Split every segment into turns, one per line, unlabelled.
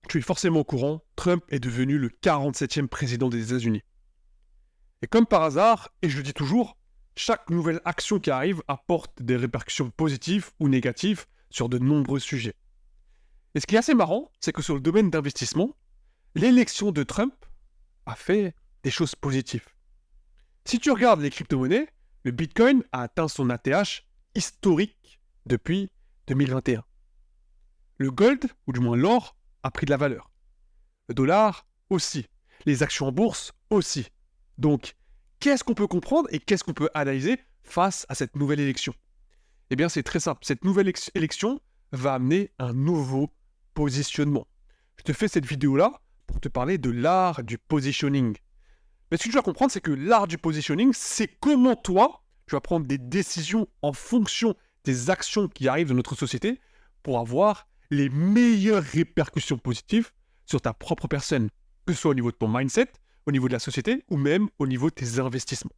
Tu es forcément au courant, Trump est devenu le 47e président des États-Unis. Et comme par hasard, et je le dis toujours, chaque nouvelle action qui arrive apporte des répercussions positives ou négatives sur de nombreux sujets. Et ce qui est assez marrant, c'est que sur le domaine d'investissement, l'élection de Trump a fait des choses positives. Si tu regardes les crypto-monnaies, le Bitcoin a atteint son ATH historique depuis 2021. Le gold, ou du moins l'or, a pris de la valeur. Le dollar aussi. Les actions en bourse aussi. Donc, qu'est-ce qu'on peut comprendre et qu'est-ce qu'on peut analyser face à cette nouvelle élection? Eh bien, c'est très simple. Cette nouvelle élection va amener un nouveau positionnement. Je te fais cette vidéo-là pour te parler de l'art du positioning. Mais ce que tu dois comprendre, c'est que l'art du positioning, c'est comment toi, tu vas prendre des décisions en fonction des actions qui arrivent dans notre société pour avoir les meilleures répercussions positives sur ta propre personne, que ce soit au niveau de ton mindset, au niveau de la société ou même au niveau de tes investissements.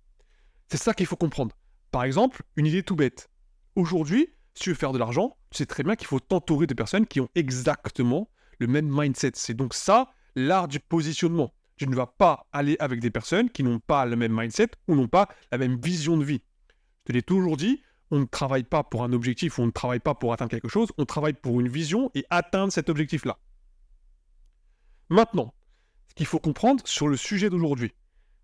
C'est ça qu'il faut comprendre. Par exemple, une idée tout bête. Aujourd'hui, si tu veux faire de l'argent, tu sais très bien qu'il faut t'entourer de personnes qui ont exactement le même mindset. C'est donc ça, l'art du positionnement. Tu ne vas pas aller avec des personnes qui n'ont pas le même mindset ou n'ont pas la même vision de vie. Je te l'ai toujours dit, on ne travaille pas pour un objectif ou on ne travaille pas pour atteindre quelque chose, on travaille pour une vision et atteindre cet objectif-là. Maintenant, ce qu'il faut comprendre sur le sujet d'aujourd'hui,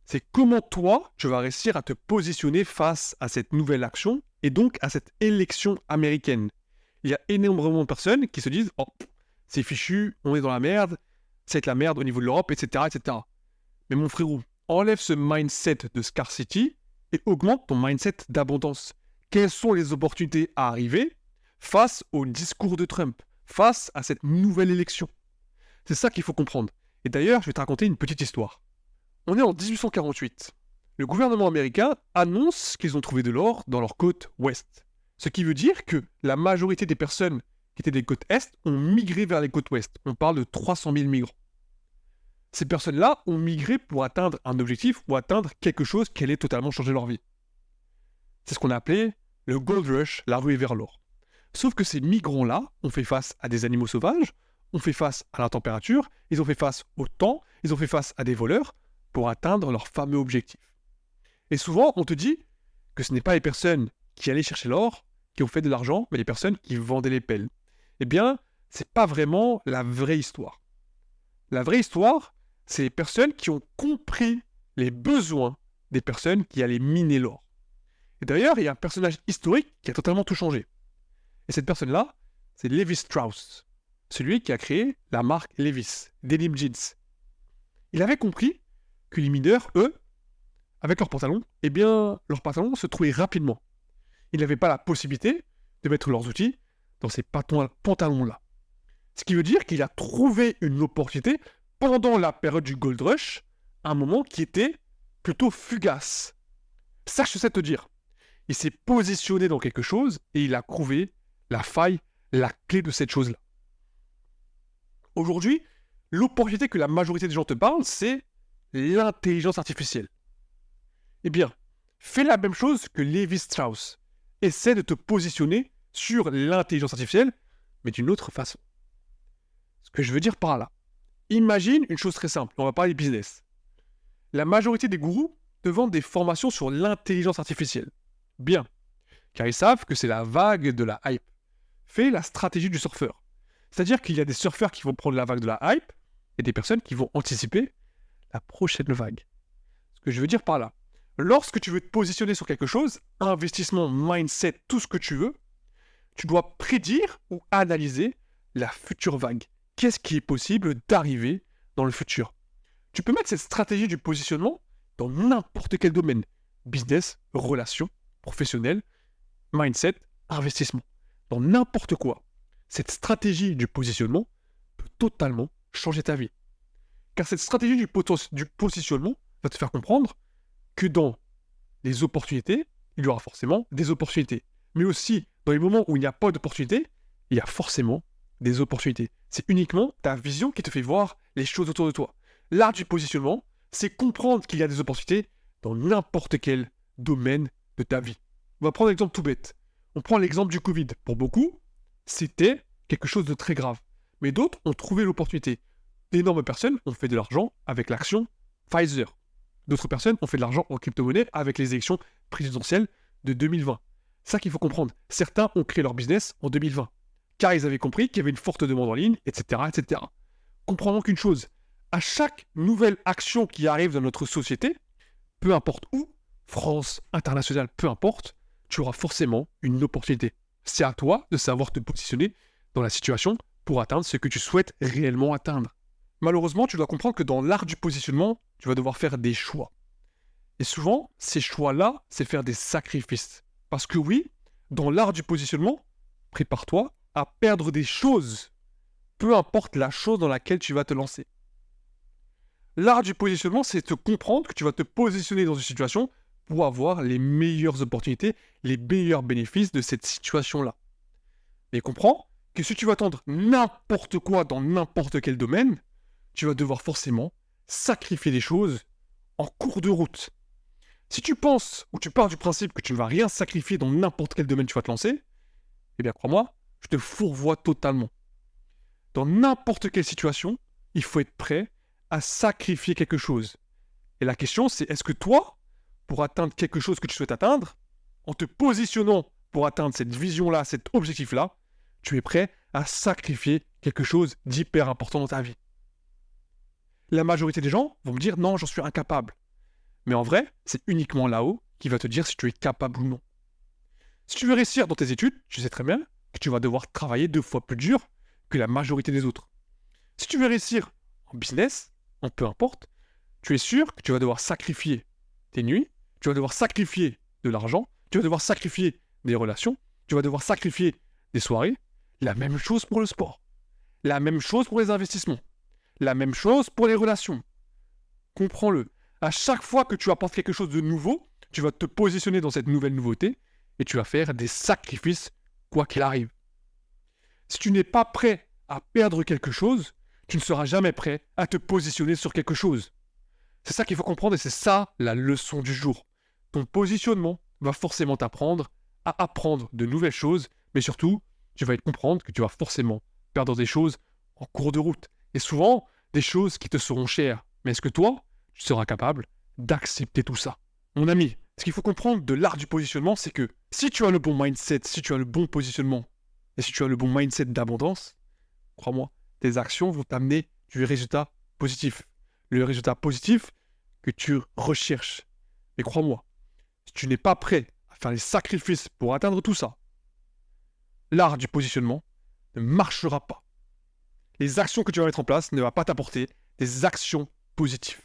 c'est comment toi, tu vas réussir à te positionner face à cette nouvelle action et donc à cette élection américaine. Il y a énormément de personnes qui se disent « Oh, c'est fichu, on est dans la merde, c'est la merde au niveau de l'Europe, etc., etc. » Mais mon frérot, enlève ce mindset de scarcity et augmente ton mindset d'abondance. Quelles sont les opportunités à arriver face au discours de Trump, face à cette nouvelle élection? C'est ça qu'il faut comprendre. Et d'ailleurs, je vais te raconter une petite histoire. On est en 1848. Le gouvernement américain annonce qu'ils ont trouvé de l'or dans leur côte ouest. Ce qui veut dire que la majorité des personnes qui étaient des côtes est ont migré vers les côtes ouest. On parle de 300 000 migrants. Ces personnes-là ont migré pour atteindre un objectif ou atteindre quelque chose qui allait totalement changer leur vie. C'est ce qu'on a appelé le Gold Rush, la ruée vers l'or. Sauf que ces migrants-là ont fait face à des animaux sauvages, ont fait face à la température, ils ont fait face au temps, ils ont fait face à des voleurs pour atteindre leur fameux objectif. Et souvent, on te dit que ce n'est pas les personnes qui allaient chercher l'or qui ont fait de l'argent, mais les personnes qui vendaient les pelles. Eh bien, c'est pas vraiment la vraie histoire. La vraie histoire, c'est les personnes qui ont compris les besoins des personnes qui allaient miner l'or. Et d'ailleurs, il y a un personnage historique qui a totalement tout changé. Et cette personne-là, c'est Levi Strauss, celui qui a créé la marque Levi's, Denim Jeans. Il avait compris que les mineurs, eux, avec leurs pantalons, eh bien, leurs pantalons se trouvaient rapidement. Ils n'avaient pas la possibilité de mettre leurs outils dans ces pantalons-là. Ce qui veut dire qu'il a trouvé une opportunité pendant la période du Gold Rush, un moment qui était plutôt fugace. Ça, je sais te dire. Il s'est positionné dans quelque chose et il a trouvé la faille, la clé de cette chose-là. Aujourd'hui, l'opportunité que la majorité des gens te parlent, c'est l'intelligence artificielle. Eh bien, fais la même chose que Levi Strauss. Essaie de te positionner sur l'intelligence artificielle, mais d'une autre façon. Ce que je veux dire par là, imagine une chose très simple, on va parler business. La majorité des gourous te vendent des formations sur l'intelligence artificielle. Bien, car ils savent que c'est la vague de la hype. Fais la stratégie du surfeur. C'est-à-dire qu'il y a des surfeurs qui vont prendre la vague de la hype et des personnes qui vont anticiper la prochaine vague. Ce que je veux dire par là, lorsque tu veux te positionner sur quelque chose, investissement, mindset, tout ce que tu veux, tu dois prédire ou analyser la future vague. Qu'est-ce qui est possible d'arriver dans le futur? Tu peux mettre cette stratégie du positionnement dans n'importe quel domaine. Business, relations, professionnel, mindset, investissement. Dans n'importe quoi. Cette stratégie du positionnement peut totalement changer ta vie. Car cette stratégie du positionnement va te faire comprendre que dans les opportunités, il y aura forcément des opportunités. Mais aussi, dans les moments où il n'y a pas d'opportunité, il y a forcément des opportunités. C'est uniquement ta vision qui te fait voir les choses autour de toi. L'art du positionnement, c'est comprendre qu'il y a des opportunités dans n'importe quel domaine de ta vie. On va prendre un exemple tout bête. On prend l'exemple du Covid. Pour beaucoup, c'était quelque chose de très grave. Mais d'autres ont trouvé l'opportunité. d'énormes personnes ont fait de l'argent avec l'action Pfizer. D'autres personnes ont fait de l'argent en crypto-monnaie avec les élections présidentielles de 2020. C'est ça qu'il faut comprendre. Certains ont créé leur business en 2020, car ils avaient compris qu'il y avait une forte demande en ligne, etc., etc. Comprenons qu'une chose, à chaque nouvelle action qui arrive dans notre société, peu importe où, France, internationale, peu importe, tu auras forcément une opportunité. C'est à toi de savoir te positionner dans la situation pour atteindre ce que tu souhaites réellement atteindre. Malheureusement, tu dois comprendre que dans l'art du positionnement, tu vas devoir faire des choix. Et souvent, ces choix-là, c'est faire des sacrifices. Parce que oui, dans l'art du positionnement, prépare-toi à perdre des choses, peu importe la chose dans laquelle tu vas te lancer. L'art du positionnement, c'est te comprendre que tu vas te positionner dans une situation pour avoir les meilleures opportunités, les meilleurs bénéfices de cette situation-là. Mais comprends que si tu vas attendre n'importe quoi dans n'importe quel domaine, tu vas devoir forcément sacrifier des choses en cours de route. Si tu penses ou tu pars du principe que tu ne vas rien sacrifier dans n'importe quel domaine tu vas te lancer, eh bien crois-moi, je te fourvoie totalement. Dans n'importe quelle situation, il faut être prêt à sacrifier quelque chose. Et la question c'est, est-ce que toi, pour atteindre quelque chose que tu souhaites atteindre, en te positionnant pour atteindre cette vision-là, cet objectif-là, tu es prêt à sacrifier quelque chose d'hyper important dans ta vie? La majorité des gens vont me dire non, j'en suis incapable. Mais en vrai, c'est uniquement là-haut qui va te dire si tu es capable ou non. Si tu veux réussir dans tes études, tu sais très bien que tu vas devoir travailler 2 fois plus dur que la majorité des autres. Si tu veux réussir en business, en peu importe, tu es sûr que tu vas devoir sacrifier tes nuits, tu vas devoir sacrifier de l'argent, tu vas devoir sacrifier des relations, tu vas devoir sacrifier des soirées. La même chose pour le sport. La même chose pour les investissements. La même chose pour les relations. Comprends-le. À chaque fois que tu apportes quelque chose de nouveau, tu vas te positionner dans cette nouvelle nouveauté et tu vas faire des sacrifices quoi qu'il arrive. Si tu n'es pas prêt à perdre quelque chose, tu ne seras jamais prêt à te positionner sur quelque chose. C'est ça qu'il faut comprendre et c'est ça la leçon du jour. Ton positionnement va forcément t'apprendre à apprendre de nouvelles choses, mais surtout, tu vas comprendre que tu vas forcément perdre des choses en cours de route. Et souvent, des choses qui te seront chères. Mais est-ce que toi, tu seras capable d'accepter tout ça? Mon ami, ce qu'il faut comprendre de l'art du positionnement, c'est que si tu as le bon mindset, si tu as le bon positionnement, et si tu as le bon mindset d'abondance, crois-moi, tes actions vont t'amener du résultat positif. Le résultat positif que tu recherches. Mais crois-moi, si tu n'es pas prêt à faire les sacrifices pour atteindre tout ça, l'art du positionnement ne marchera pas. Les actions que tu vas mettre en place ne vont pas t'apporter des actions positives.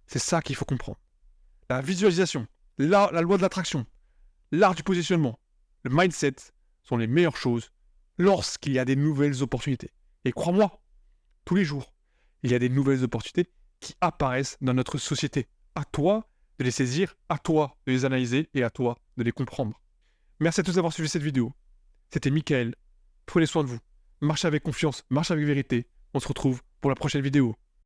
C'est ça qu'il faut comprendre. La visualisation, la loi de l'attraction, l'art du positionnement, le mindset sont les meilleures choses lorsqu'il y a des nouvelles opportunités. Et crois-moi, tous les jours, il y a des nouvelles opportunités qui apparaissent dans notre société. À toi de les saisir, à toi de les analyser et à toi de les comprendre. Merci à tous d'avoir suivi cette vidéo. C'était Michael. Prenez soin de vous. Marchez avec confiance, marchez avec vérité. On se retrouve pour la prochaine vidéo.